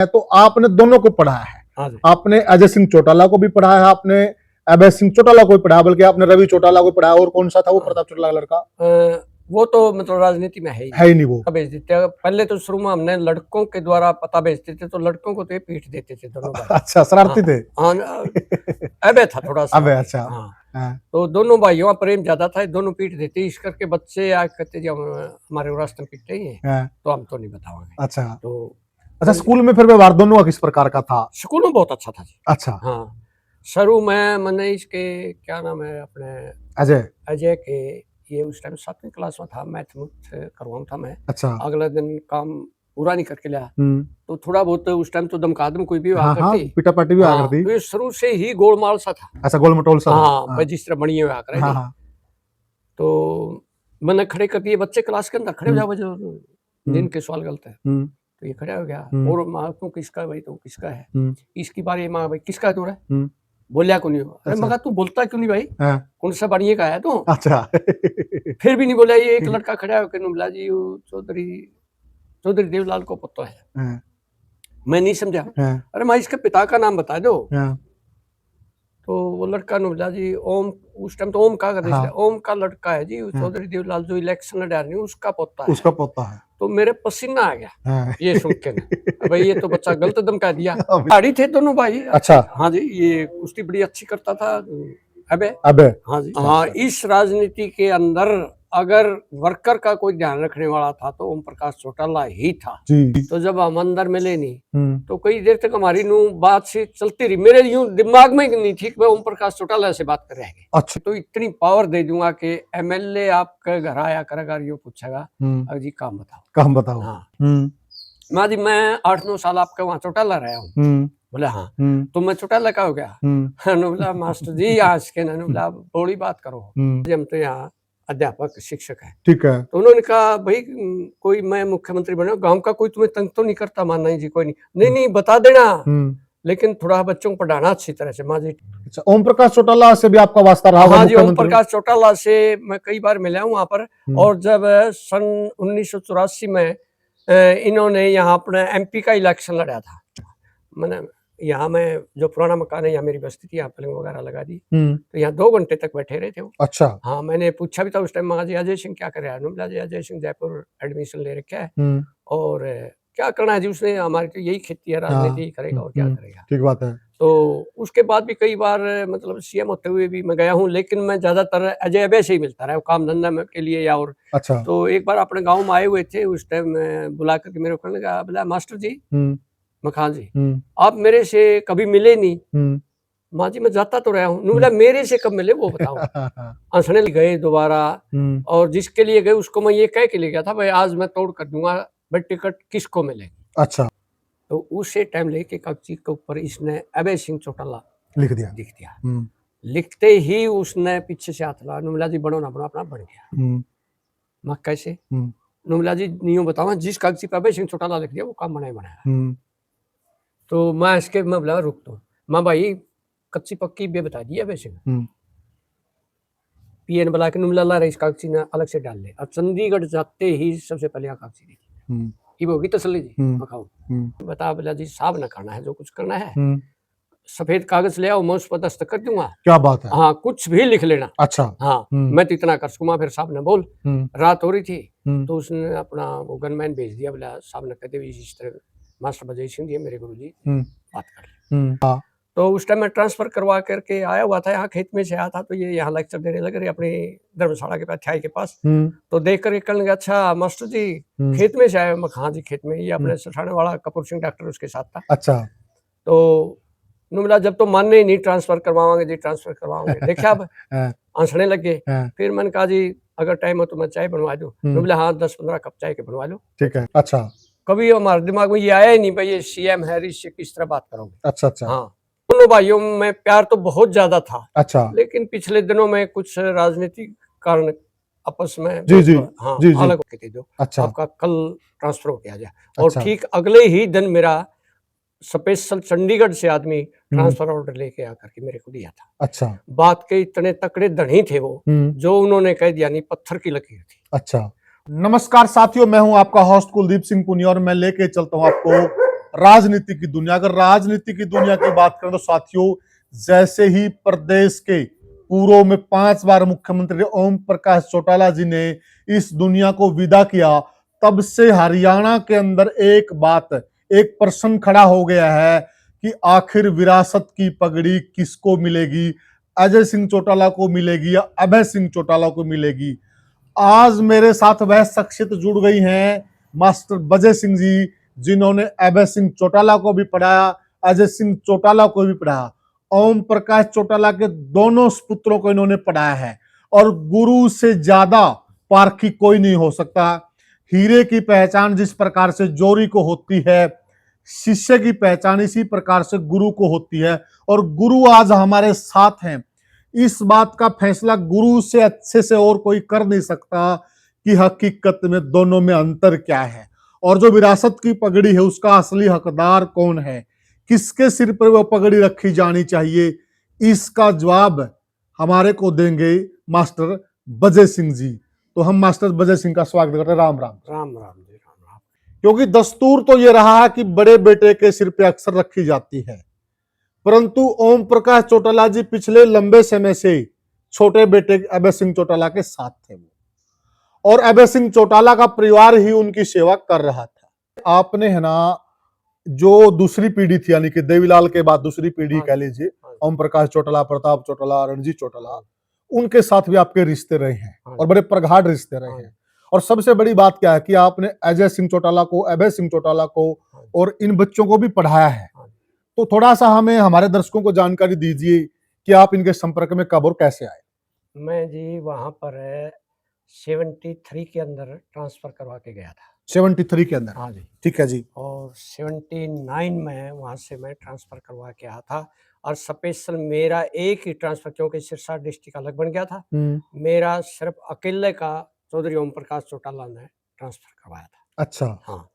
तो आपने दोनों को पढ़ाया है। हाँ जी। आपने अजय सिंह चौटाला को भी पढ़ाया है, आपने अभय सिंह चौटाला को भी पढ़ाया, बल्कि आपने रवि चौटाला को पढ़ाया, और कौन सा था वो प्रताप चौटाला का लड़का? वो तो मतलब राजनीति में है ही नहीं वो। भेज देते पहले तो शुरू में हमने लड़कों के द्वारा पता भेजते थे, तो लड़कों को तो ये पीट देते थे दोनों भाई। अच्छा, शरारती थे। हाँ, अबे था थोड़ा सा। अबे अच्छा। हाँ। तो दोनों भाइयों का प्रेम ज्यादा था, दोनों पीट देते, इस करके बच्चे आज कहते जी हमारे रास्ते पीटते ही हैं, तो हम तो नहीं बताओगे। अच्छा। तो अच्छा, स्कूल में फिर व्यवहार दोनों का किस प्रकार का था? स्कूल में बहुत अच्छा था जी। अच्छा। हाँ, शुरू में मैंने इसके क्या नाम है अपने अजय के, ये उस टाइम 7वीं क्लास में था, मैथ करवाऊँ था मैं। अच्छा। अगला दिन काम पूरा नहीं करके लाया, तो थोड़ा बहुत उस टाइम तो दमकादम कोई भी हुआ करती, पिटा पाटी भी हुआ करती। तो शुरू से ही गोलमाल सा था। अच्छा, गोलमटोल सा। हाँ, जिस तरह बढ़िया हुआ करे। तो मैंने खड़े कर दिए बच्चे क्लास के अंदर, खड़े हो जाओ जो जिनके सवाल गलत है। तो ये खड़ा हो गया, और माँ को किसका भाई, तो किसका है, इसकी बारी माँ भाई किसका है तोरा, बोलिया को नहीं हो। अरे मगर तू बोलता क्यों नहीं भाई, कौन सा बढ़िया का है तू? अच्छा। फिर भी नहीं बोला। ये एक लड़का खड़ा होकर बोला जी चौधरी देवलाल को पता है। मैं नहीं समझा। अरे माँ इसके पिता का नाम बता दो। तो वो लड़का ने बोला जी ओम, उस टाइम तो ओम का ओम का लड़का है जी, चौधरी देवलाल जो इलेक्शन लड़ा रही उसका पोता है। उसका पोता है। तो मेरे पसीना आ गया ये सुन के। भाई ये तो बच्चा गलत धमका दिया। गाड़ी थे दोनों भाई। अच्छा। हाँ जी, ये कुश्ती बड़ी अच्छी करता था अबे। हाँ जी। हाँ, इस राजनीति के अंदर अगर वर्कर का कोई ध्यान रखने वाला था तो ओम प्रकाश चौटाला ही था। तो जब हम अंदर मिले नहीं तो कई देर तक हमारी बात से चलती रही। मेरे यूं दिमाग में नहीं थी कि मैं ओम प्रकाश चौटाला से बात कर रहे हैं। अच्छा। तो इतनी पावर दे दूंगा कि एमएलए आपके घर आया करेगा, यूं पूछेगा जी काम बताओ। हाँ माँ जी, मैं 8-9 साल आपके वहाँ चौटाला रहा हूँ। बोले हाँ। तो मैं चौटाला का हो गया। बोला मास्टर जी आज के ना बोला बड़ी बात करो, हम तो यहाँ अध्यापक शिक्षक है। ठीक है। तो उन्होंने कहा भाई कोई मैं मुख्यमंत्री बना, गांव का कोई तुम्हें तंग तो नहीं करता? मान नहीं जी कोई नहीं। नहीं बता देना, लेकिन थोड़ा बच्चों को पढ़ाना अच्छी तरह से। माँ जी। अच्छा, ओम प्रकाश चौटाला से भी आपका वास्ता रहा? हाँ जी, ओम प्रकाश चौटाला से मैं कई बार मिला हूँ वहां पर। और जब सन 1984 में इन्होंने यहाँ अपने MP का इलेक्शन लड़ा था, मैंने यहाँ में जो पुराना मकान है, यहाँ मेरी बस्ती थी, यहाँ पलंग वगैरह लगा दी। तो यहाँ 2 घंटे तक बैठे रहे थे वो। अच्छा। हाँ, मैंने पूछा भी था उस टाइम, मगा जी अजय सिंह क्या कर रहा है? बोला जी अजय सिंह जयपुर एडमिशन ले रखा है, और क्या करना है जी उसने, हमारी तो यही खेती है, राजनीति करेगा और क्या करेगा। ठीक बात है। तो उसके बाद भी कई बार मतलब CM होते हुए भी मैं गया हूँ, लेकिन मैं ज्यादातर अजय से ही मिलता रहा काम धंधा के लिए या और। अच्छा। तो एक बार अपने गाँव में आए हुए थे, उस टाइम बुला करके मेरे को कहने लगा, बोला मास्टर जी, मखान जी आप मेरे से कभी मिले नहीं। माँ जी मैं जाता तो रहा हूँ। बोला मेरे से कब मिले वो बताओ। हंसने गए दोबारा, और जिसके लिए गए उसको मैं ये कह के ले गया था भाई आज मैं तोड़ कर दूंगा, भाई टिकट किसको मिलेगी। अच्छा। तो उसे टाइम लेके कागजी के ऊपर इसने अभय सिंह चौटाला लिख दिया। लिखते ही उसने पीछे से हाथ लगा, नुमला जी बनो ना बनो अपना बन गया। माँ कैसे? नुमला जी नियो बताओ, जिस कागजी पे अभय सिंह चौटाला लिख दिया वो काम बनाया। तो मैं इसके मैं बोला रुक तो माँ भाई कच्ची पक्की बे बता दिया वैसे। PN बुला के नुमला इस कागजी ने अलग से डाल ले, और चंडीगढ़ जाते ही सबसे पहले कागजी देखी होगी तसल्ली जी मखाऊ बता। बोला जी साहब ना करना है जो कुछ करना है, सफेद कागज ले आओ, मैं उस पर दस्तखत कर दूंगा। क्या बात है? हाँ, कुछ भी लिख लेना। अच्छा। हाँ, मैं तो इतना कर सकूंगा। फिर साहब ने बोल, रात हो रही थी तो उसने अपना वो गनमैन भेज दिया। बोला साहब ने कहते इस तरह मास्टर अजय सिंह जी मेरे गुरु जी बात कर ले। तो उस टाइम मैं ट्रांसफर करवा करके आया हुआ था, यहाँ खेत में से आया था, तो ये यहाँ लेक्चर देने लगे अपनी धर्मशाला के पास छाई के पास। तो देख कर कहने लगा अच्छा मास्टर जी खेत में से आए? मैं हाँ जी खेत में, ये अपने सठाने वाला कपूर सिंह डॉक्टर उसके साथ था। अच्छा। तो बोला जब तो मानने ही नहीं, ट्रांसफर करवाओगे जी ट्रांसफर करवाओगे। देखा अब हंसने लगे। फिर मैंने कहा जी अगर टाइम हो तो मैं चाय बनवा दूं। बोला हाँ 10-15 कप चाय के बनवा लो। ठीक है। अच्छा। कभी हमारे दिमाग में ये आया ही नहीं भाई ये CM है, इससे किस तरह बात करोगे। अच्छा अच्छा। हाँ, दोनों भाइयों में प्यार तो बहुत ज्यादा था। अच्छा। लेकिन पिछले दिनों में कुछ राजनीतिक कारण आपस में जी जी हाँ जी, अलग हो गए थे जो। अच्छा। आपका कल ट्रांसफर हो गया जा। और ठीक अगले ही दिन मेरा स्पेशल चंडीगढ़ से आदमी ट्रांसफर ऑर्डर लेके आकर के मेरे को दिया था। अच्छा। बात के इतने तकड़े धनी थे वो, जो उन्होंने कह दिया नहीं पत्थर की लकीर थी। अच्छा। नमस्कार साथियों, मैं हूं आपका होस्ट कुलदीप सिंह पुनिया और मैं लेके चलता हूं आपको राजनीति की दुनिया, अगर राजनीति की दुनिया की बात करें तो साथियों, जैसे ही प्रदेश के पूर्व में 5 बार मुख्यमंत्री ओम प्रकाश चौटाला जी ने इस दुनिया को विदा किया, तब से हरियाणा के अंदर एक प्रश्न खड़ा हो गया है कि आखिर विरासत की पगड़ी किसको मिलेगी, अजय सिंह चौटाला को मिलेगी या अभय सिंह चौटाला को मिलेगी। आज मेरे साथ वह शख्सियत जुड़ गई हैं, मास्टर बजय सिंह जी, जिन्होंने अभय सिंह चौटाला को भी पढ़ाया, अजय सिंह चौटाला को भी पढ़ाया, ओम प्रकाश चौटाला के दोनों पुत्रों को इन्होंने पढ़ाया है। और गुरु से ज्यादा पारखी कोई नहीं हो सकता। हीरे की पहचान जिस प्रकार से जोरी को होती है, शिष्य की पहचान इसी प्रकार से गुरु को होती है। और गुरु आज हमारे साथ हैं। इस बात का फैसला गुरु से अच्छे से और कोई कर नहीं सकता कि हकीकत में दोनों में अंतर क्या है, और जो विरासत की पगड़ी है उसका असली हकदार कौन है, किसके सिर पर वो पगड़ी रखी जानी चाहिए, इसका जवाब हमारे को देंगे मास्टर बजय सिंह जी। तो हम मास्टर बजय सिंह का स्वागत करते हैं। राम राम। राम राम जी, राम राम। क्योंकि दस्तूर तो ये रहा है कि बड़े बेटे के सिर पे अक्सर रखी जाती है, परंतु ओम प्रकाश चौटाला जी पिछले लंबे समय से छोटे बेटे अभय सिंह चौटाला के साथ थे वो, और अभय सिंह चौटाला का परिवार ही उनकी सेवा कर रहा था। आपने है ना, जो दूसरी पीढ़ी थी, यानी कि देवीलाल के बाद दूसरी पीढ़ी कह लीजिए, ओम प्रकाश चौटाला, प्रताप चौटाला, रणजीत चौटाला, उनके साथ भी आपके रिश्ते रहे हैं और बड़े प्रगाढ़ रिश्ते रहे हैं। और सबसे बड़ी बात क्या है कि आपने अजय सिंह चौटाला को, अभय सिंह चौटाला को और इन बच्चों को भी पढ़ाया है। तो थोड़ा सा हमें, हमारे दर्शकों को जानकारी दीजिए कि आप इनके संपर्क में कब और कैसे आए। मैं जी वहां पर 73 के अंदर ट्रांसफर करवा के गया था। 73 के अंदर? हाँ जी, ठीक है जी। और 79 में वहां से मैं ट्रांसफर करवा के आया था। और स्पेशल मेरा एक ही ट्रांसफर, क्योंकि सिरसा डिस्ट्रिक्ट अलग बन गया था, मेरा सिर्फ अकेले का चौधरी ओम प्रकाश चौटाला ने ट्रांसफर करवाया था। अच्छा। हाँ,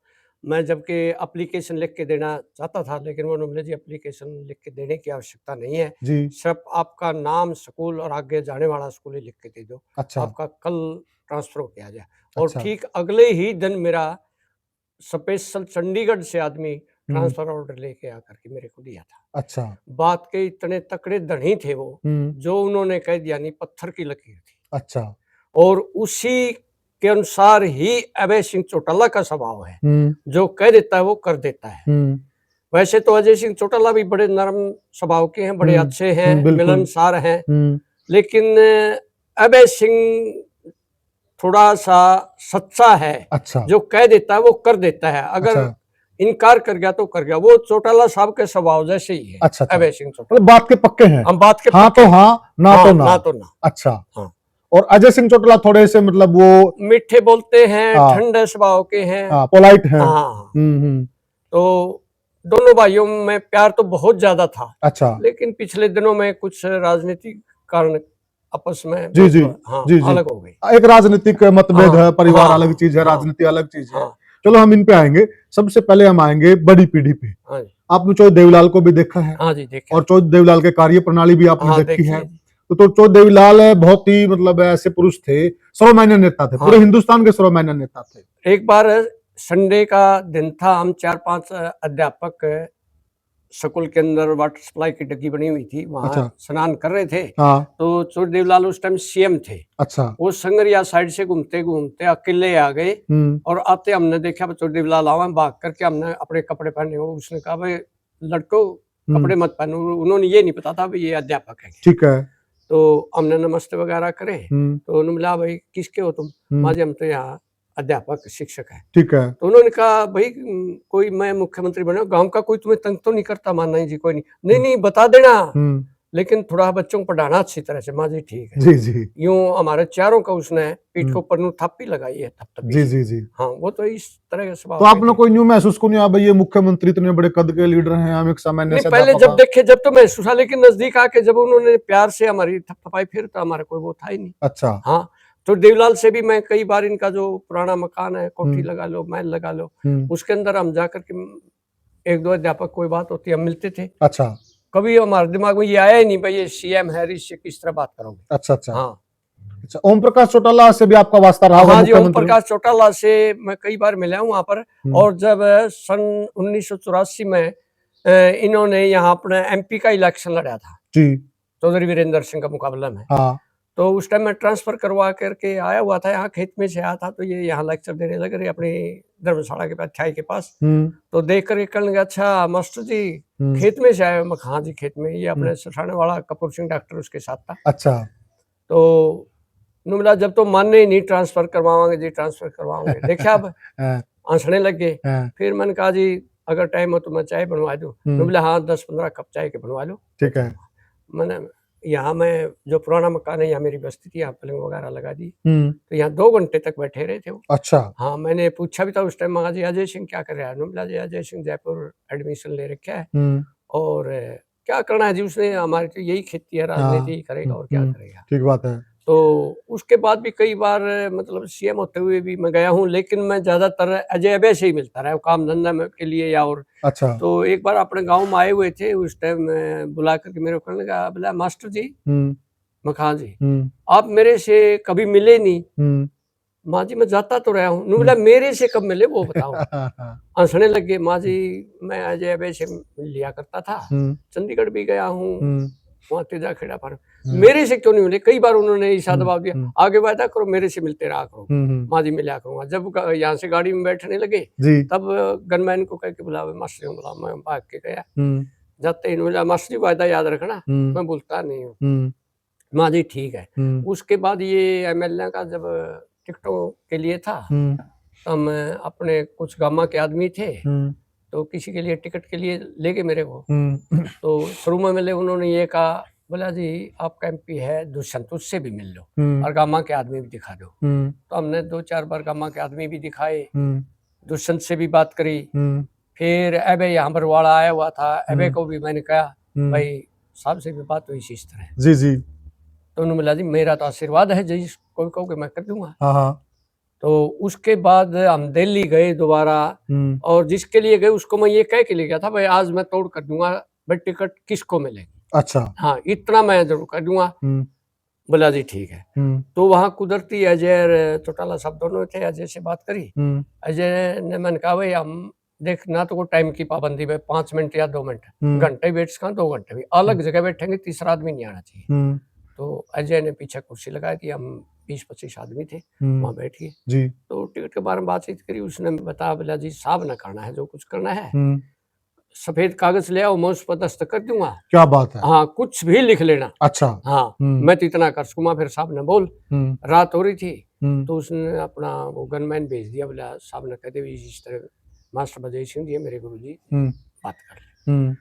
मैं जबकि एप्लीकेशन लिख के देना चाहता था, लेकिन उन्होंने बोले जी एप्लीकेशन लिख के देने की आवश्यकता नहीं है जी। सिर्फ आपका नाम, स्कूल और आगे जाने वाला स्कूल ही लिख के दे दो। अच्छा। आपका कल ट्रांसफर हो किया जाए। और अच्छा। ठीक अगले ही दिन मेरा स्पेशल चंडीगढ़ से आदमी ट्रांसफर ऑर्डर लेके आकर के मेरे को दिया था। अच्छा। बात के इतने तकड़े धनी थे वो, जो उन्होंने कह दिया नहीं, पत्थर की लकीर थी। अच्छा। और उसी के अनुसार ही अभय सिंह चौटाला का स्वभाव है, जो कह देता है वो कर देता है। वैसे तो अजय सिंह चौटाला भी बड़े नरम स्वभाव के हैं, बड़े अच्छे हैं, मिलनसार हैं, लेकिन अभय सिंह थोड़ा सा सच्चा है। अच्छा। जो कह देता है वो कर देता है, अगर इनकार कर गया तो कर गया। वो चौटाला साहब के स्वभाव जैसे ही है। अच्छा। अभय सिंह चौटाला बात के पक्के हैं। हम बात के हाँ तो हाँ, ना तो ना। ना तो ना। अच्छा। हाँ। और अजय सिंह चौटाला थोड़े से मतलब वो मीठे बोलते हैं, ठंडे स्वभाव के हैं, पोलाइट हैं। तो दोनों भाइयों में प्यार तो बहुत ज्यादा था। अच्छा। लेकिन पिछले दिनों में कुछ राजनीतिक कारण आपस में जी जी, अलग हो गई। एक राजनीतिक मतभेद है, परिवार अलग चीज है, राजनीति अलग चीज है। चलो हम इन पे आएंगे। सबसे पहले हम आएंगे बड़ी पीढ़ी पे। आपने चौधरी देवीलाल को भी देखा है। हाँ जी, देखा। और चौधरी देवीलाल के कार्य प्रणाली भी आपने देखी है। तो चौधरी देवीलाल बहुत ही मतलब ऐसे पुरुष थे, सर्वमान्य नेता थे, पूरे हिंदुस्तान के सर्वमान्य नेता थे। एक बार संडे का दिन था, हम 4-5 अध्यापक स्कूल के अंदर वाटर सप्लाई की डग्गी बनी हुई थी, वहां स्नान कर रहे थे। तो चौधरी देवीलाल उस टाइम सीएम थे। अच्छा। वो संगरिया साइड से घूमते घूमते अकेले आ गए, और आते हमने देखा चौधरी देवीलाल आवा, भाग करके हमने अपने कपड़े पहने हो। उसने कहा भाई लड़को कपड़े मत पहनो। उन्होंने ये नहीं पता था भाई ये अध्यापक है। ठीक है। तो हमने नमस्ते वगैरह करे, तो उन्होंने बोला भाई किसके हो तुम? माजी हम तो यहाँ अध्यापक शिक्षक है। ठीक है। तो उन्होंने कहा भाई कोई मैं मुख्यमंत्री बना, गांव का कोई तुम्हें तंग तो नहीं करता? मानना जी कोई नहीं। नहीं बता देना, लेकिन थोड़ा बच्चों को पढ़ाना अच्छी तरह से। माँ जी ठीक है। जी जी। यूं हमारे चारों का उसने पीठ के ऊपर थप्पी लगाई है। जी जी जी। हाँ, वो तो इस तरह का स्वभाव। तो आपने कोई न्यू महसूस को नहीं हुआ भाई ये मुख्यमंत्री इतने बड़े कद के लीडर हैं, हम एक सामान्य से? पहले जब देखे जब तो महसूस हुआ, लेकिन नजदीक आके जब उन्होंने प्यार से हमारी थपथपाई, फिर तो हमारा कोई वो था ही नहीं। अच्छा। हाँ, तो देवीलाल से भी मैं कई बार, इनका जो पुराना मकान है, कोठी लगा लो, महल लगा लो, उसके अंदर हम जाकर के 1-2 अध्यापक कोई बात होती हम मिलते थे। अच्छा। कभी हमारे दिमाग में ये आया ही नहीं भाई ये सीएम है, इससे किस तरह बात करोगे। अच्छा अच्छा। हाँ, अच्छा, ओम प्रकाश चौटाला से भी आपका वास्ता रहा होगा? हाँ जी, ओम मुख्यमंत्री प्रकाश चौटाला से मैं कई बार मिला हूँ वहाँ पर। और जब सन 1984 में इन्होंने यहाँ अपने MP का इलेक्शन लड़ा था जी, चौधरी वीरेंद्र सिंह का मुकाबला में, हाँ, तो उस टाइम मैं ट्रांसफर करवा करके आया हुआ था यहाँ, खेत में से आया था, तो ये यहाँ लेक्चर देने लग रहे अपनी धर्मशाला के पास, छाई के पास। तो देख कर कहने लगा, अच्छा मास्टर जी खेत में से आए? मैं हाँ जी खेत में, ये अपने सठाने वाला कपूर सिंह डॉक्टर उसके साथ था। अच्छा। तो नु मिला, जब तो मानने ही नहीं, ट्रांसफर करवाओगे जी, ट्रांसफर करवाओगे। देखा अब हंसने लग गए। फिर मैंने कहा जी अगर टाइम हो तो मैं चाय बनवा दूं। बोला हाँ 10-15 कप चाय के बनवा लो। ठीक है। मैंने यहाँ मैं जो पुराना मकान है, यहाँ मेरी बस्ती थी, यहाँ पलंग वगैरह लगा दी। तो यहाँ 2 घंटे तक बैठे रहे थे वो। अच्छा। हाँ, मैंने पूछा भी था उस टाइम, मगा जी अजय सिंह क्या कर रहा है? बोला जी अजय सिंह जयपुर एडमिशन ले रखा है और क्या करना है जी उसने, हमारी तो यही खेती है, राजनीति ही करेगा और क्या करेगा। ठीक बात है। तो उसके बाद भी कई बार मतलब CM होते हुए भी मैं गया हूँ, लेकिन मैं ज्यादातर अजय से ही मिलता रहा, काम धंधा के लिए या और। अच्छा। तो एक बार अपने गांव में आए हुए थे, उस टाइम बुला करके मेरे को लगा, बोला मास्टर जी। मैं कहा जी आप मेरे से कभी मिले नहीं। माँ जी मैं जाता तो रहा हूँ। बोला मेरे से कब मिले वो बताओ। हंसने लगे। माँ जी मैं अजय से मिल लिया करता था, चंडीगढ़ भी गया हूँ, वहाँ तेजा खेड़ा पर, मेरे से क्यों नहीं मिले? कई बार उन्होंने ईसा दबाव दिया, आगे वादा करो मेरे से मिलते रहा करो। माँ जी मिला करूंगा। जब यहाँ से गाड़ी में बैठने लगे तब गनमैन को कह के बुलावे, मास्टर बुला, मैं भाग के गया। जाते ही बोला मास्टर जी वादा याद रखना, मैं भूलता नहीं हूँ। माँ जी ठीक है। उसके बाद ये MLA का जब टिकटों के लिए था, हम अपने कुछ गामा के आदमी थे, तो किसी के लिए टिकट के लिए ले गए मेरे को। तो शुरू में मिले, उन्होंने ये कहा, बोला जी आपका MP है दुष्यंत, उससे भी मिल लो और गामा के आदमी भी दिखा दो। तो हमने 2-4 बार गामा के आदमी भी दिखाए, दुष्यंत से भी बात करी। फिर अबे यहाँ बरवाड़ा आया हुआ था, अबे को भी मैंने कहा भाई साहब से भी बात हुई इस तरह। जी जी। तो उन्होंने बोला जी मेरा तो आशीर्वाद है, जी कोई कहोगे मैं कर दूंगा। तो उसके बाद हम दिल्ली गए दोबारा, और जिसके लिए गए उसको मैं ये कह के ले गया था, भाई आज मैं तोड़ कर दूंगा, भाई टिकट किसको मिलेगी। अच्छा। हाँ इतना मैं जरूर कर दूंगा। बोला जी ठीक है। तो वहाँ कुदरती अजय चौटाला साहब दोनों थे, अजय से बात करी। अजय ने मैंने कहा भाई हम देख ना तो कोई टाइम की पाबंदी में 5 मिनट या 2 मिनट, घंटे बैठ सका 2 घंटे भी, अलग जगह बैठेंगे, तीसरा आदमी नहीं आना चाहिए। तो अजय ने पीछे कुर्सी लगाई थी, हम 20-25 आदमी थे, वहाँ बैठिए जी। तो टिकट के बारे में बातचीत करी, उसने बताया, बोला जी साहब ना करना है जो कुछ करना है, सफेद कागज ले आओ, मैं उस पर दस्तखत कर दूंगा। क्या बात है। हाँ कुछ भी लिख लेना। अच्छा। हाँ मैं तो इतना कर सकूंगा। फिर साहब ने बोल, रात हो रही थी, तो उसने अपना वो गनमैन भेज दिया, बोला साहब ने कहते इस तरह मास्टर अजय सिंह जी मेरे गुरु जी, बात कर ले।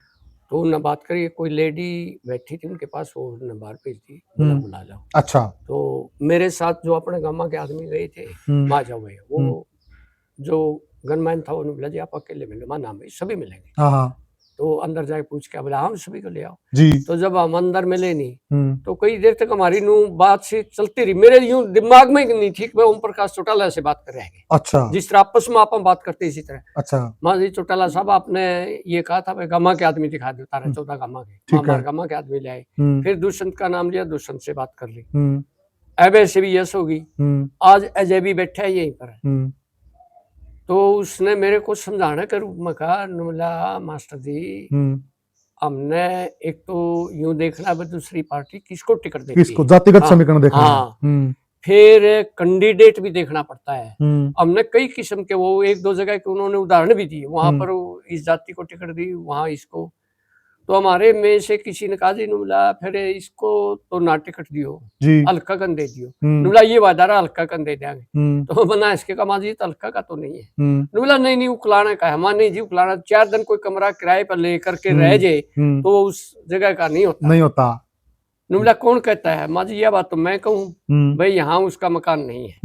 तो उन्होंने बात करी, कोई लेडी बैठी थी उनके पास, वो उन्होंने बाहर भेज दी, बुला लो। अच्छा। तो मेरे साथ जो अपने गामा के आदमी गए थे, माजा हुए, वो जो गनमैन था उन्होंने बोला जी आप अकेले मिलो, माना भाई सभी मिलेंगे। तो अंदर जाके पूछ के बोला हाँ सभी को ले आओ जी। तो जब हम अंदर मिले नहीं, तो कई देर तक हमारी बात से चलती रही, मेरे यूं दिमाग में नहीं थी कि मैं ओम प्रकाश चौटाला से बात कर रहे हैं। अच्छा। जिस तरह आपस में आप बात करते इसी तरह। अच्छा। माँ जी चौटाला साहब आपने ये कहा था भाई गामा के आदमी दिखा देता रहे, 14 गामा के, हमारे गामा के आदमी ले आए। फिर दुष्यंत का नाम लिया, दुष्यंत से बात कर ली, अबे से भी यस होगी, आज अजय भी बैठा है यहीं पर। तो उसने मेरे को समझाने के रूप में कहा, नुमला मास्टर जी हमने एक तो यूं देखना है दूसरी पार्टी किसको टिकट देती है, किसको जातिगत समीकरण देखना है। हाँ। फिर कैंडिडेट भी देखना पड़ता है। हमने कई किस्म के वो 1-2 जगह के उन्होंने उदाहरण भी दिए, वहां पर इस जाति को टिकट दी, वहां इसको। तो हमारे में से किसी ने कहा जी नुमला फिर इसको तो ना टिकट दियो, हल्का कन दे दियो। नुमला ये वादा रहा हल्का कन दे देंगे। तो बना इसके कमा जी तो हल्का का तो नहीं है। नुमला नहीं नहीं उकलाना का है, नहीं जी उकलाना, 4 दिन कोई कमरा किराए पर लेकर के रह जाए तो उस जगह का नहीं होता। नुमला कौन कहता है? माँ जी यह बात तो मैं कहूँ भाई, यहाँ उसका मकान नहीं है।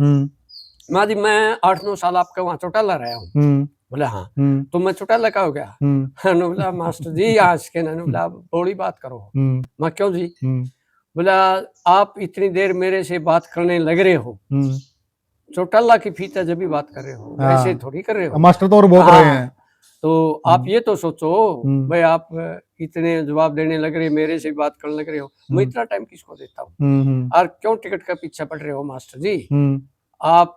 माँ जी मैं 8-9 साल आपके वहाँ चौटाला रहा हूँ। बोला हाँ। तो मैं चौटाला का हो गया। बोला मास्टर जी आज के ना, बोला बड़ी बात करो। मैं क्यों जी? बोला आप इतनी देर मेरे से बात करने लग रहे हो, चौटाला की फीता जब भी बात कर रहे हो, ऐसे थोड़ी कर रहे हो। मास्टर तो और बोल रहे हैं। तो आप ये तो सोचो भाई, आप इतने जवाब देने लग रहे, मेरे से बात करने लग रहे हो, मैं इतना टाइम किसको देता हूँ? और क्यों टिकट का पीछा पड़ रहे हो मास्टर जी? आप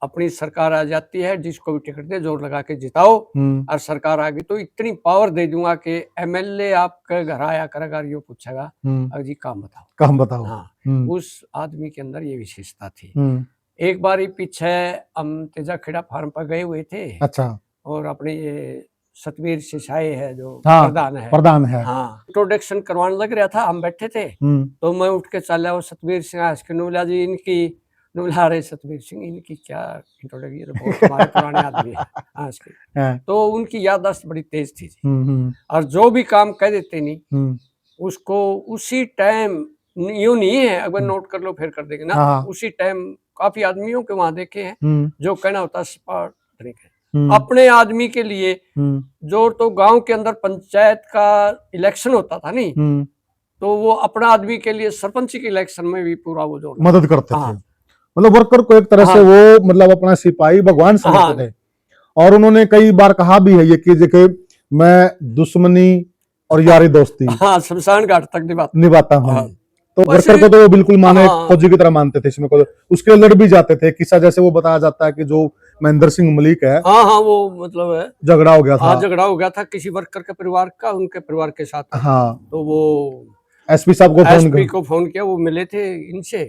अपनी सरकार आ जाती है, जिसको भी टिकट दे जोर लगा के जिताओ, और सरकार आ गई तो इतनी पावर दे दूंगा कि एमएलए आपके घर आया करेगा, यो पूछेगा जी काम बताओ। हाँ, उस आदमी के अंदर ये विशेषता थी। एक बार ही पीछे हम तेजा खेड़ा फार्म पर गए हुए थे। अच्छा। और अपने ये सतवीर सिसाई है जो प्रधान है, हाँ, इंट्रोडक्शन करवाने लग रहा था, हम बैठे थे, तो मैं उठ के चला, वो सतवीर सिंह नुला जी इनकी नुला रहे, सतवीर सिंह इनकी क्या इंट्रोडक्शन, ये तो बहुत हमारे पुराने आदमी है आज के। तो उनकी याददाश्त बड़ी तेज थी, और जो भी काम कह देते नहीं उसको उसी टाइम, यूं नहीं है अगर नोट कर लो फिर कर देंगे ना, उसी टाइम। काफी आदमियों के वहां देखे हैं जो कहना होता है स्पॉट तरीके, अपने आदमी के लिए। जो तो गांव के अंदर पंचायत का इलेक्शन होता था नहीं, तो वो अपना आदमी के लिए सरपंच के इलेक्शन में भी पूरा वो जोर मदद करते थे। मतलब वर्कर को एक तरह से वो मतलब अपना सिपाही भगवान समझते थे। और उन्होंने कई बार कहा भी है ये कि मैं दुश्मनी और यारी दोस्ती शमशान घाट तक निभाता हूँ। तो वर्कर को तो वो बिल्कुल माने फौजी की तरह मानते थे, इसमें उसके लड़ भी जाते थे। किस्सा जैसे वो बताया जाता है कि जो महेंद्र सिंह मलिक है, हाँ वो मतलब है झगड़ा हो गया था, झगड़ा हो गया था किसी वर्कर के परिवार का, उनके परिवार के साथ। हाँ, तो वो एसपी साहब को फोन किया, वो मिले थे इनसे।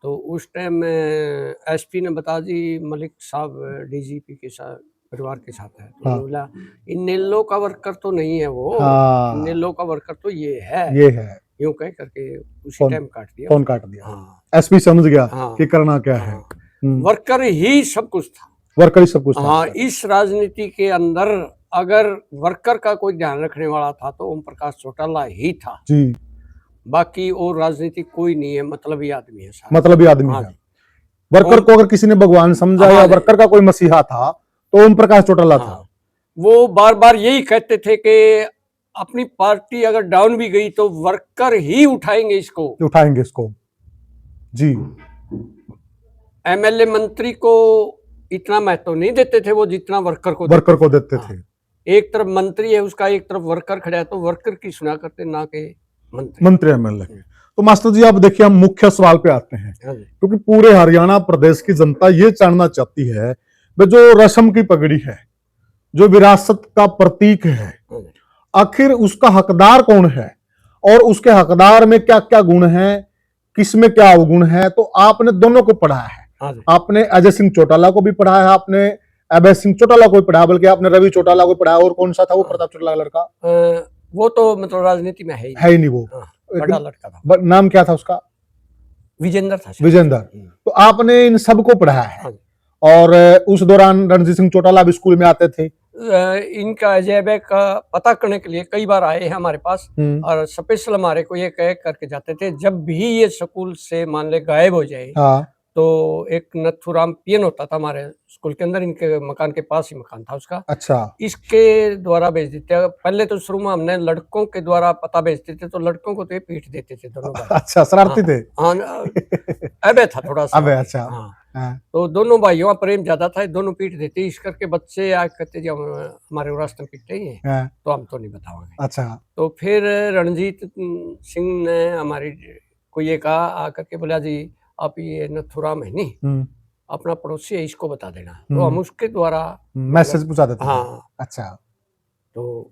तो उस टाइम में एसपी ने बता दी मलिक साहब डीजीपी के साथ परिवार के साथ है। तो बोला इन नेलो का वर्कर तो नहीं है वो, नेलो का वर्कर तो ये है यूं कह करके उसी टाइम काट दिया, फोन काट दिया। एसपी समझ गया कि करना क्या है। वर्कर ही सब कुछ था, वर्कर ही सब कुछ था। हाँ, इस राजनीति के अंदर अगर वर्कर का कोई ध्यान रखने वाला था तो ओम प्रकाश चौटाला ही था जी। बाकी और राजनीति कोई नहीं है, मतलबी आदमी है, मतलबी आदमी है। वर्कर को अगर किसी ने भगवान समझा या वर्कर का कोई मसीहा था तो ओम प्रकाश चौटाला था। वो बार बार यही कहते थे कि अपनी पार्टी अगर डाउन भी गई तो वर्कर ही उठाएंगे इसको जी। एमएलए मंत्री को इतना महत्व नहीं देते थे वो जितना वर्कर को देते थे। एक तरफ मंत्री है उसका, एक तरफ वर्कर खड़ा है, तो वर्कर की सुना करते ना के मंत्री एमएलए। तो मास्टर जी आप देखिए, हम मुख्य सवाल पे आते हैं, क्योंकि पूरे हरियाणा प्रदेश की जनता ये जानना चाहती है जो रस्म की पगड़ी है, जो विरासत का प्रतीक है, आखिर उसका हकदार कौन है और उसके हकदार में क्या क्या गुण है, किसमें क्या अवगुण है। तो आपने दोनों को पढ़ा है, आपने अजय सिंह चौटाला को भी पढ़ा है, आपने अभय सिंह चौटाला को भी पढ़ा, बल्कि आपने रवि चौटाला को पढ़ा, और कौन सा था वो प्रताप चौटाला लड़का, वो तो मतलब राजनीति में है ही नहीं वो, बड़ा लड़का था, नाम क्या था उसका, विजेंद्र था, विजेंद्र। तो आपने इन सबको पढ़ा है, और उस दौरान रणजीत सिंह चौटाला भी स्कूल में आते थे। इनका अजय का पता करने के लिए कई बार आए हैं हमारे पास, और स्पेशल हमारे को ये कह करके जाते थे जब भी ये स्कूल से मान ले गायब हो जाए। तो एक नथुराम पीएन होता था हमारे स्कूल के अंदर, इनके मकान के पास ही मकान था उसका। अच्छा। इसके द्वारा भेज देते, पहले तो शुरू में हमने लड़कों के द्वारा पता भेजते थे, तो लड़कों को तो ये पीट देते थे दोनों भाई। अच्छा, शरारती थे। हाँ, अबे था थोड़ा सा। अबे, अच्छा। हाँ। तो दोनों भाइयों का प्रेम ज्यादा था, दोनों पीट देते, इस करके बच्चे आज कहते जी हमारे रास्ते पीटते ही हैं, तो हम तो नहीं बताओगे। अच्छा। तो फिर रणजीत सिंह ने हमारी को ये कहा आकर के, बोला जी आप ये नथुराम है नहीं, अपना पड़ोसी है, इसको बता देना। तो हम उसके द्वारा मैसेज पहुंचा देते। हाँ। अच्छा। तो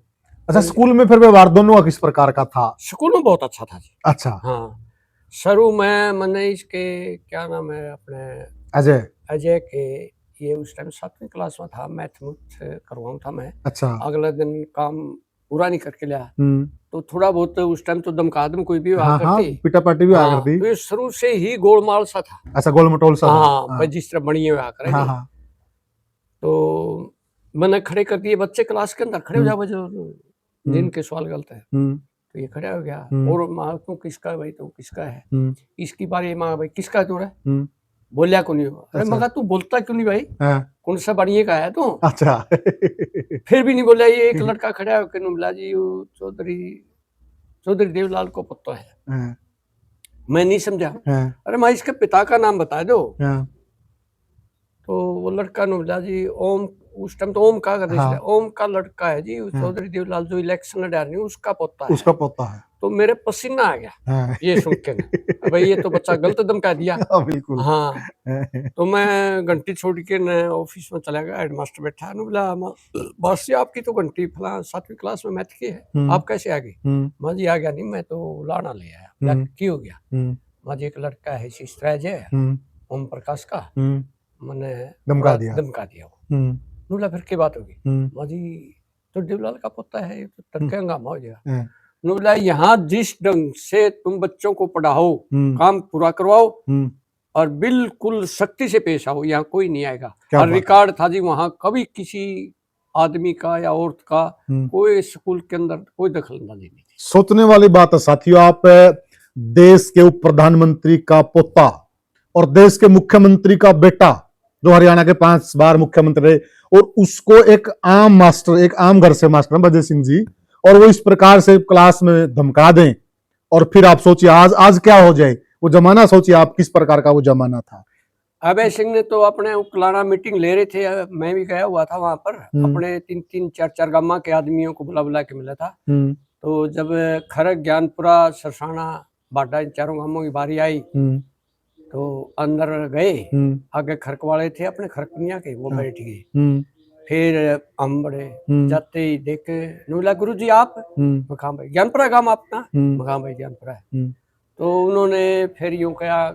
अच्छा, स्कूल में फिर व्यवहार दोनों का किस प्रकार का था? स्कूल में बहुत अच्छा था जी। अच्छा। हाँ, शुरू में मैंने इसके क्या नाम है अपने अजय के, ये उस टाइम 7वीं क्लास में था, मैथ करवाऊं था मैं। अच्छा। अगला दिन काम पूरा नहीं करके लिया, तो थोड़ा बहुत उस टाइम तो दमकादम कोई भी करती, पिटा पार्टी भी आ करती। तो शुरू से ही गोलमाल सा था। अच्छा, गोलमटोल सा। हाँ, जिस तरह बनिए हुए आकर। तो मैंने खड़े कर दिए बच्चे क्लास के अंदर, खड़े हो जाओ जो जिनके सवाल गलत है। तो ये खड़ा हो गया, और माँ तू किसका है भाई, तू किसका है, इसकी बारी माँ भाई किसका तू है, बोलिया क्यों नहीं हो, अरे मगा तू बोलता क्यों नहीं भाई, कौन सा बढ़िया का है तू। अच्छा। फिर भी नहीं बोला। ये एक लड़का खड़ा है कि बोला जी चौधरी देवलाल को पता है। मैं नहीं समझा, अरे माँ इसके पिता का नाम बता दो। तो वो लड़का ने बोला जी ओम, उस टाइम तो ओम का हाँ। ओम का लड़का है जी, चौधरी देवलाल जो इलेक्शन लड़ा रही उसका पोता है। उसका पोता है। तो मेरे पसीना आ गया हाँ। ये सुन के ना, भाई ये तो बच्चा गलत धमका दिया। हाँ, बिल्कुल। हाँ, तो मैं घंटी छोड़ के न ऑफिस में चला गया, हेडमास्टर बैठा ने बोला बॉस जी आपकी तो घंटी फला 7वीं क्लास में मैथ की है, आप कैसे आ गई? मैं जी आ गया नहीं, मैं तो लाना ले आया। की हो गया? मैं जी एक लड़का है शिष्टराज है ओम प्रकाश का, मैंने धमका दिया बोला फिर क्या बात होगी? मैं जी तो देवलाल का पोता है, तो तड़के हंगामा हो जाएगा। बोला यहाँ जिस ढंग से तुम बच्चों को पढ़ाओ, काम पूरा करवाओ और बिल्कुल सख्ती से पेश आओ, यहाँ कोई नहीं आएगा। और रिकॉर्ड था जी वहाँ कभी किसी आदमी का या औरत का कोई स्कूल के अंदर कोई दखलंदाजी नहीं थी। सोचने वाली बात है साथियों, आप देश के उप प्रधानमंत्री का पोता और देश के मुख्यमंत्री का बेटा जो हरियाणा के 5 बार मुख्यमंत्री रहे, और उसको एक आम मास्टर, एक आम घर से मास्टर बजय सिंह जी, और वो इस प्रकार से क्लास में धमका दें। और फिर आप सोचिए आज क्या हो जाए वो जमाना, सोचिए आप किस प्रकार का वो जमाना था। अभय सिंह ने तो अपने उकलाना मीटिंग ले रहे थे, मैं भी गया हुआ था वहां पर, अपने 3-3, 4-4 गामा के आदमियों को बुला के मिला था। तो जब खरग, ज्ञानपुरा, सरसाना, बाडा इन 4 गामों की बारी आई तो अंदर गए, आगे खरक वाले थे अपने खरकनिया के, वो बैठ गए। फिर हम बड़े जाते ही देखे, नुला गुरु जी आप? मकाम भाई ज्ञानपुरा गांव अपना? मकाम भाई ज्ञानपुरा है। तो उन्होंने फिर यूं कहा,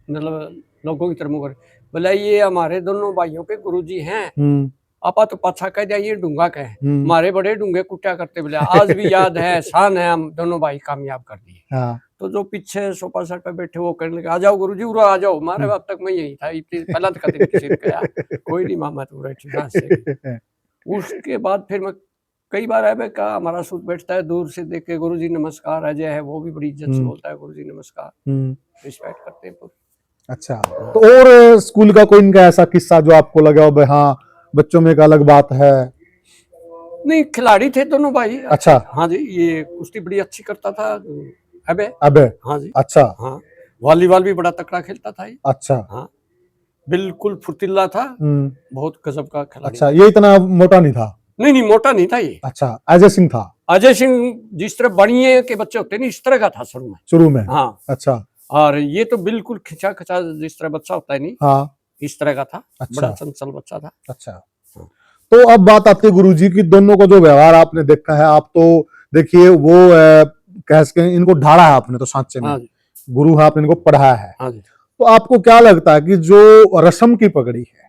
मतलब लोगों की तरफ मुकर, बोला ये हमारे दोनों भाइयों के गुरुजी हैं, आपा तो पाछा कह दिया ये डूंगा कहे, हमारे बड़े डूंगे कुटिया करते, बोले आज भी याद है, शान है, हम दोनों भाई कामयाब कर दिए। तो जो पीछे सोफा सेट पे बैठे वो कहने लगे आ जाओ गुरुजी उरा आ जाओ, हमारे अब तक मैं यही था, पहला तो कदम किसी ने कहा कोई नहीं मामा तू बैठी से। उसके बाद फिर मैं कई बार है का हमारा सूट बैठता है, दूर से देख के गुरुजी नमस्कार, अजय है वो भी बड़ी इज्जत से बोलता है गुरुजी नमस्कार, रिस्पेक्ट करते हैं। अच्छा, तो और स्कूल का कोई इनका ऐसा किस्सा जो आपको लगा हो भाई हाँ बच्चों में एक अलग बात है? नहीं, खिलाड़ी थे दोनों भाई। अच्छा। हाँ जी, ये कुश्ती बड़ी अच्छी करता था अबे। हाँ जी। अच्छा। हाँ, वॉलीबॉल भी बड़ा तकड़ा खेलता था ये। अच्छा। हाँ, बिल्कुल फुर्तीला था, बहुत गजब का खिलाड़ी। अच्छा, ये इतना मोटा नहीं था? नहीं, मोटा नहीं था ये। अच्छा, अजय सिंह था? अजय सिंह जिस तरह बनिए के बच्चे होते नहीं, इस तरह का था शुरू में। हाँ। अच्छा। और ये तो बिल्कुल खिंचा खिंचा जिस तरह बच्चा होता है नहीं, हाँ, इस तरह का था। अच्छा। बड़ा चंचल बच्चा था। अच्छा। तो अब बात आती है गुरुजी की, दोनों का जो व्यवहार आपने देखा है, आप तो देखिए वो कह सके इनको ढाला है आपने तो सांचे में, गुरु है आपने इनको पढ़ाया है। तो आपको क्या लगता है कि जो रस्म की पगड़ी है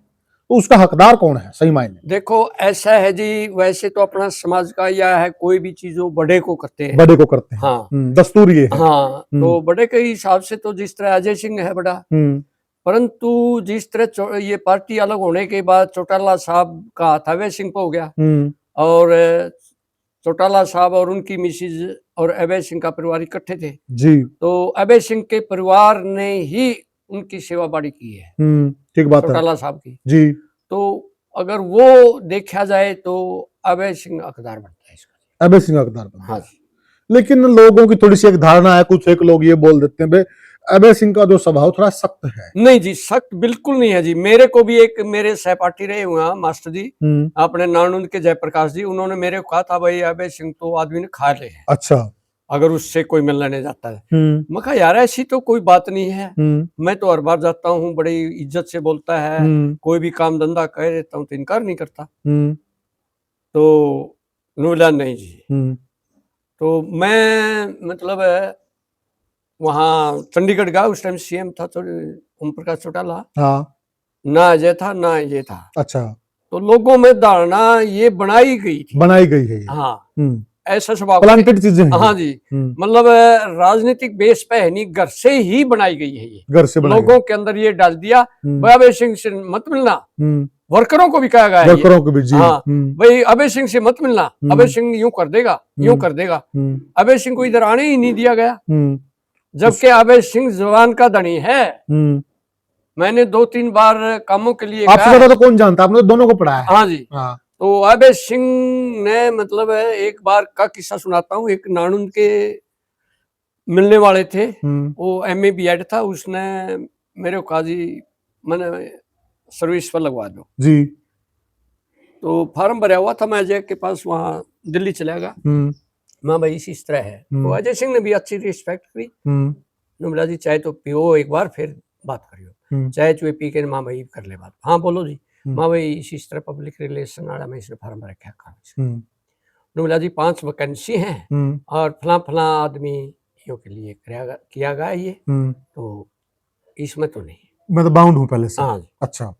तो उसका हकदार कौन है सही मायने? देखो ऐसा है जी, वैसे तो अपना समाज का यह है, कोई भी चीज वो बड़े को करते हैं, बड़े को करते हैं। हाँ, दस्तूर ये है। हाँ, तो बड़े के हिसाब से तो जिस तरह अजय सिंह है बड़ा, परंतु जिस तरह ये पार्टी अलग होने के बाद चौटाला साहब का हाथ अभय सिंह पे हो गया, और चौटाला साहब और उनकी मिसिज और अभय सिंह का परिवार इकट्ठे थे जी, तो अभय सिंह के परिवार ने ही उनकी सेवा बाड़ी की है। ठीक बात है चौटाला साहब की जी। तो अगर वो देखा जाए तो अभय सिंह हकदार बनता है इसका। अभय सिंह हकदार बनता है। हाँ, लेकिन लोगों की थोड़ी सी एक धारणा है, कुछ एक लोग ये बोल देते हैं अभय सिंह का जो स्वभाव थोड़ा सख्त है। नहीं जी, सख्त बिल्कुल नहीं है जी। मेरे को भी एक मेरे सहपाठी रहे हुए हैं मास्टर जी, अपने नानुंद के जयप्रकाश जी, उन्होंने मेरे को कहा था भाई अभय सिंह तो आदमी ने खा ले है। अच्छा। अगर उससे कोई मिलने नहीं जाता है। मैं कहा यार ऐसी तो कोई बात नहीं है, मैं तो हर बार जाता हूँ, बड़ी इज्जत से बोलता है, कोई भी काम धंधा कह देता हूँ तो इनकार नहीं करता। तो नूला नहीं जी। तो मैं मतलब वहाँ चंडीगढ़ गया, उस टाइम सीएम था तो ओम प्रकाश चौटाला। हाँ। ना अजय था ना ये था। अच्छा। तो लोगों में धारणा ये बनाई गई है। हाँ, ऐसा स्वभाव प्लांटेड चीजें। हाँ जी, मतलब राजनीतिक बेस पे है नहीं, घर से ही बनाई गई है ये। घर से लोगों के अंदर ये डाल दिया अभय सिंह से मत मिलना, वर्करों को भी कहा गया है, वर्करों को भी जी। हाँ भाई अभय सिंह से मत मिलना, अभय सिंह यूं कर देगा, यूं कर देगा। अभय सिंह को इधर आने ही नहीं दिया गया, जबकि अभय सिंह जवान का धनी है। मैंने 2-3 बार कामों के लिए आपसे ज्यादा तो कौन जानता, आपने तो दोनों को पढ़ाया है। हाँ जी। हाँ। तो अभय सिंह ने मतलब एक बार का किस्सा सुनाता हूँ, एक नानुंद के मिलने वाले थे, वो MA BEd था, उसने मेरे को कहा जी मैंने सर्विस पर लगवा दो जी। तो फार्म भरा हुआ था, मैं अजय के पास वहाँ दिल्ली चला गया। माँ भाई इस तरह है, तो अजय सिंह ने भी अच्छी रिस्पेक्ट करी। ने बोला जी चाय तो पियो एक बार, फिर बात करियो। चाय चुए पी के माँ भाई कर ले बात। हाँ बोलो जी। माँ भाई इस तरह पब्लिक रिलेशन वाला मैं इसने फार्म भर रखा। ने बोला जी 5 वैकेंसी हैं और फला आदमी के लिए किया गया ये, तो इसमें तो नहीं, मैं तो बाउंड हूँ पहले से। हाँ जी। अच्छा।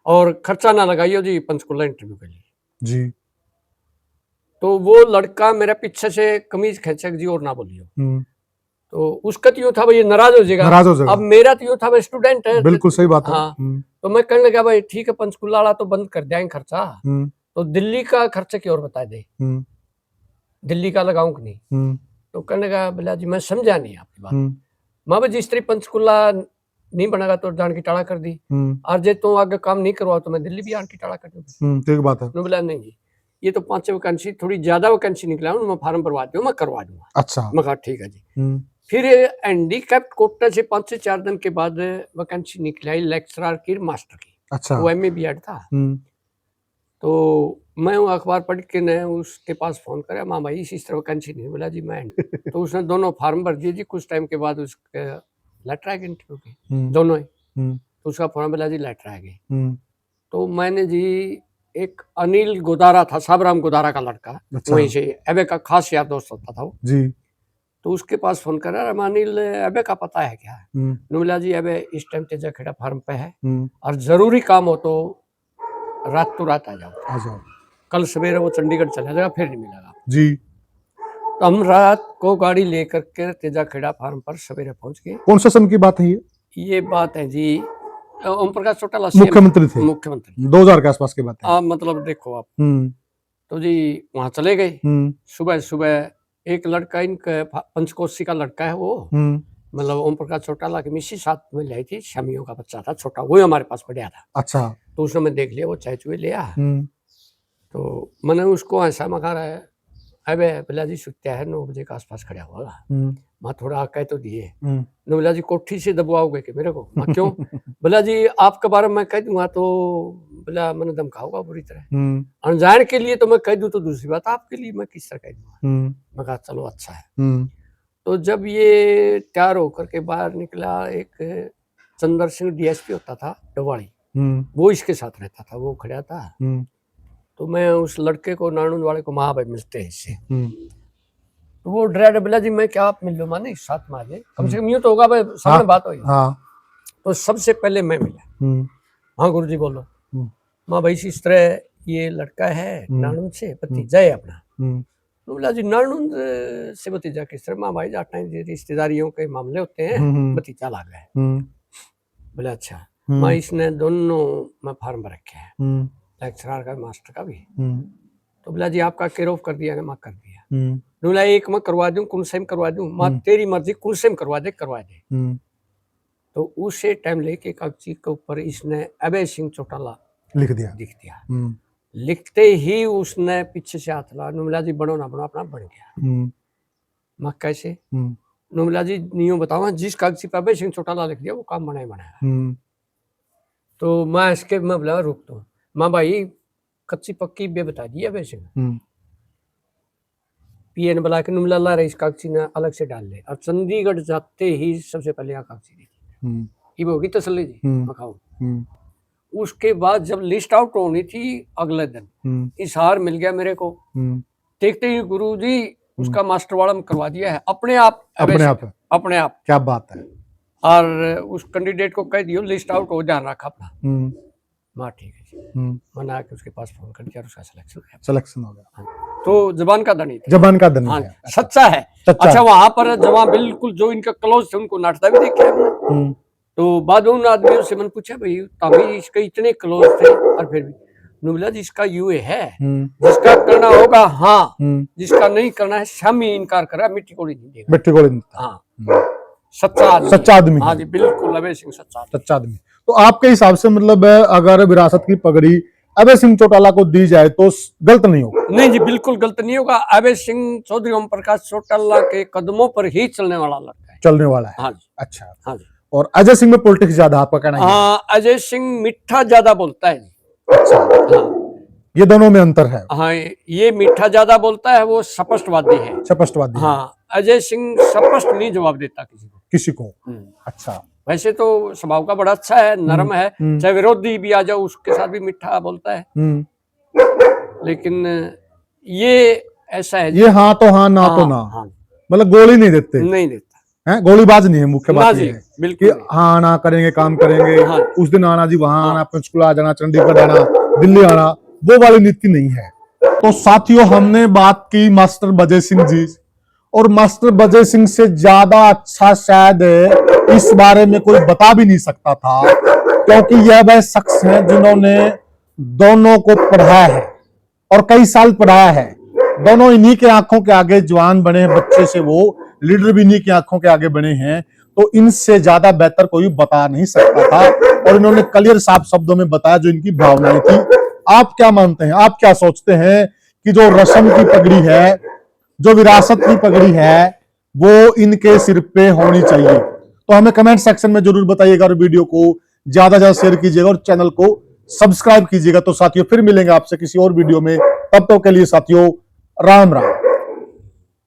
और खर्चा ना लगाइयो जी पंचकुला इंटरव्यू के लिए जी। तो वो लड़का मेरे पीछे से कमीज खींचे जी और ना बोलियो। तो उसका तो यूँ था भाई नाराज हो जाएगा, अब मेरा तो यूँ था भाई स्टूडेंट है। बिल्कुल सही बात है। हाँ। तो मैं कहने लगा भाई ठीक है पंचकुला वाला तो बंद कर देंगे खर्चा, तो दिल्ली का खर्चा की और बता दे, दिल्ली का लगाऊं कि नहीं। तो कहने लगा बोला जी मैं समझा नहीं आपकी बात। माँ भाई जिस तरह पंचकुला नहीं बनेगा तो जान की टाड़ा कर दी, और जे तो आगे काम नहीं करवा तो मैं दिल्ली भी आन की टाड़ा कर दूंगा। ठीक बात है। बोला नहीं जी ये तो 5 वैकेंसी थोड़ी ज्यादा वैकेंसी निकला, मैं फार्म भरवा दूँ, मैं करवा दूंगा। अच्छा। मैं कहा ठीक है जी। फिर हैंडीकैप्ड कोटा से 5 से 4 दिन के बाद वैकेंसी निकली लेक्चरर की मास्टर की। अच्छा। वो MA BEd था। तो मैं वो अखबार पढ़ के ने उसके पास फोन करा, माँ भाई इस तरह वैकेंसी नहीं। बोला जी मैं तो उसने दोनों फार्म भर दिए जी। कुछ टाइम के बाद उसके लेटर आ गए इंटरव्यू के दोनों ही। तो उसका फॉर्म बोला जी लेटर आ गए। तो मैंने जी एक अनिल गोदारा था, साबराम गोदारा का लड़का। अच्छा। वहीं से एबे का खास यार दोस्त होता था वो जी। तो उसके पास फोन करा, अनिल एबे का पता है क्या। बोला जी एबे इस टाइम तेजा खेड़ा फार्म पे है और जरूरी काम हो तो रात तो रात आ जाओ, कल सवेरे वो चंडीगढ़ चला जाएगा, फिर नहीं मिलेगा जी। तो हम रात को गाड़ी लेकर के तेजा खेड़ा फार्म पर सवेरे पहुंच गए। कौन सा सन की बात है ये बात है जी ओम प्रकाश चौटाला मुख्यमंत्री थे। मुख्यमंत्री 2000 के आसपास की बात है। मतलब देखो आप। तो जी वहां चले गए। सुबह सुबह एक लड़का इनका पंचकोशी का लड़का है वो, मतलब ओम प्रकाश चौटाला की मिस्सी साथ में लाई थी, शामियों का बच्चा था छोटा, वो हमारे पास पढ़ा था। अच्छा। तो उसने मैं देख लिया वो चाय चुए लिया। तो मैंने उसको ऐसा मखा रहा है, अबे बोला जी सुत्या है 9 बजे के आसपास खड़ा हुआ। मैं थोड़ा कह तो दिए। बोला जी कोठी से दबवाओगे कि मेरे को। मैं क्यों। बोला जी आपके बारे में कह दूंगा तो बोला मैंने धमकाऊंगा बुरी तरह, अनजान के लिए तो मैं कह दूं तो दूसरी बात, आपके लिए मैं किस तरह कह दूंगा। मैं कहा चलो अच्छा है। तो जब ये तैयार होकर के बाहर निकला, एक चंद्र सिंह DSP होता था डवाड़ी, वो इसके साथ रहता था, वो खड़ा था। तो मैं उस लड़के को नानून वाले को महा भाई मिलते हैं इससे। तो वो ड्राइवर बोला जी मैं क्या आप मिल लो माने साथ में आ जाए, कम से कम यूँ तो होगा भाई सामने बात होगी। तो सबसे पहले मैं मिला। हाँ गुरुजी बोलो। माँ भाई इस तरह ये लड़का है नानून से भतीजा है अपना। तो बोला जी नानून से भतीजा किस तरह। माँ भाई जाता है रिश्तेदारियों के मामले होते हैं, भतीजा ला गए। बोला अच्छा। माँ इसने दोनों मैं फार्म भर रखे हैं, लेक्चरर का मास्टर का भी। तो बोला जी आपका केयर ऑफ कर दिया ना। माँ कर दिया। बोला एक मैं करवा दूं, कुनसेम करवा दूं। माँ तेरी मर्जी, कुनसेम करवा दे करवा दे। तो उसे टाइम लेके कागजी के ऊपर इसने अभय सिंह चौटाला लिख दिया। लिखते ही उसने पीछे से हाथ ला, नुमला जी बनो ना बनो अपना बन गया। मैं कैसे। नुमला जी नियो बताओ, जिस कागजी पे अभय सिंह चौटाला लिख दिया वो काम बनाया। तो मैं इसके मैं बोला रुक तो माँ भाई कच्ची पक्की बे बता दी अभय सिंह। PA ने बुला के नुमला ला रही इस कागजी ने अलग से डाल ले, और चंडीगढ़ जाते ही सबसे पहले यहाँ कागजी देखी। ये होगी तसल्ली जी मखाओ। उसके बाद जब लिस्ट आउट होनी थी अगले दिन, इशार मिल गया मेरे को। देखते ही गुरुजी उसका मास्टर वाला में करवा दिया है अपने आप। अपने आप क्या बात है। और उस कैंडिडेट को कह दियो लिस्ट आउट हो, ध्यान रखा अपना। माँ ठीक है जी। मैंने आके उसके पास फोन कर दिया, उसका सिलेक्शन हो गया। तो जबान का धनी था। जबान का धनी। हाँ, सच्चा है। अच्छा वहां पर जवान बिल्कुल जो इनका क्लोज थे उनको नाटता भी देखा हमने। तो बाद उन आदमियों से मैंने पूछा भाई तामीर इसके इतने क्लोज थे और फिर भी। नुबला जिसका यूए है, जिसका करना होगा हाँ, जिसका नहीं करना है शामी इनकार कर रहा, मिट्टी कोड़ी नहीं देगा। मिट्टी कोड़ी नहीं। हाँ सच्चा आदमी। हाँ जी बिल्कुल अभय सिंह सच्चा आदमी। तो आपके हिसाब से मतलब अगर विरासत की पगड़ी अभय सिंह चौटाला को दी जाए तो गलत नहीं होगा। नहीं जी बिल्कुल गलत नहीं होगा। अभय सिंह चौधरी ओम प्रकाश चौटाला के कदमों पर ही चलने वाला लड़का है। चलने वाला है। हाँ जी। अच्छा। हाँ जी। और अजय सिंह में पॉलिटिक्स ज्यादा आपका कहना है? हाँ अजय सिंह मिठा ज्यादा बोलता है। अच्छा। हाँ ये दोनों में अंतर है। हाँ, ये मीठा ज्यादा बोलता है, वो स्पष्टवादी है। स्पष्टवादी है। हाँ, अजय सिंह स्पष्ट नहीं जवाब देता किसी को। अच्छा, वैसे तो स्वभाव का बड़ा अच्छा है, नरम है, चाहे विरोधी भी आ जाओ उसके साथ भी मीठा बोलता है। लेकिन ये ऐसा है, ये हाँ तो हाँ, ना तो ना, मतलब गोली नहीं देते, नहीं देता है, गोलीबाज नहीं है। मुख्य बात ये है बिल्कुल कि हाँ ना करेंगे, काम करेंगे, हाँ, उस दिन आना जी, वहां आना, पंचकुला आ जाना, चंडीगढ़ आना, दिल्ली आना, वो वाली नीति नहीं है। तो साथियों, हमने बात की मास्टर बजय सिंह जी, और मास्टर बजय सिंह से ज्यादा अच्छा शायद इस बारे में कोई बता भी नहीं सकता था, क्योंकि यह वह शख्स है जिन्होंने दोनों को पढ़ाया है और कई साल पढ़ाया है। दोनों इन्हीं के आंखों के आगे जवान बने हैं, बच्चे से वो लीडर भी इन्हीं की आंखों के आगे बने हैं। तो इनसे ज्यादा बेहतर कोई बता नहीं सकता था, और इन्होंने क्लियर साफ शब्दों में बताया जो इनकी भावनाएं थी। आप क्या मानते हैं, आप क्या सोचते हैं कि जो रस्म की पगड़ी है, जो विरासत की पगड़ी है, वो इनके सिर पे होनी चाहिए? तो हमें कमेंट सेक्शन में जरूर बताइएगा, और वीडियो को ज्यादा से ज्यादा शेयर कीजिएगा और चैनल को सब्सक्राइब कीजिएगा। तो साथियों, फिर मिलेंगे आपसे किसी और वीडियो में, तब तक के लिए साथियों, राम राम।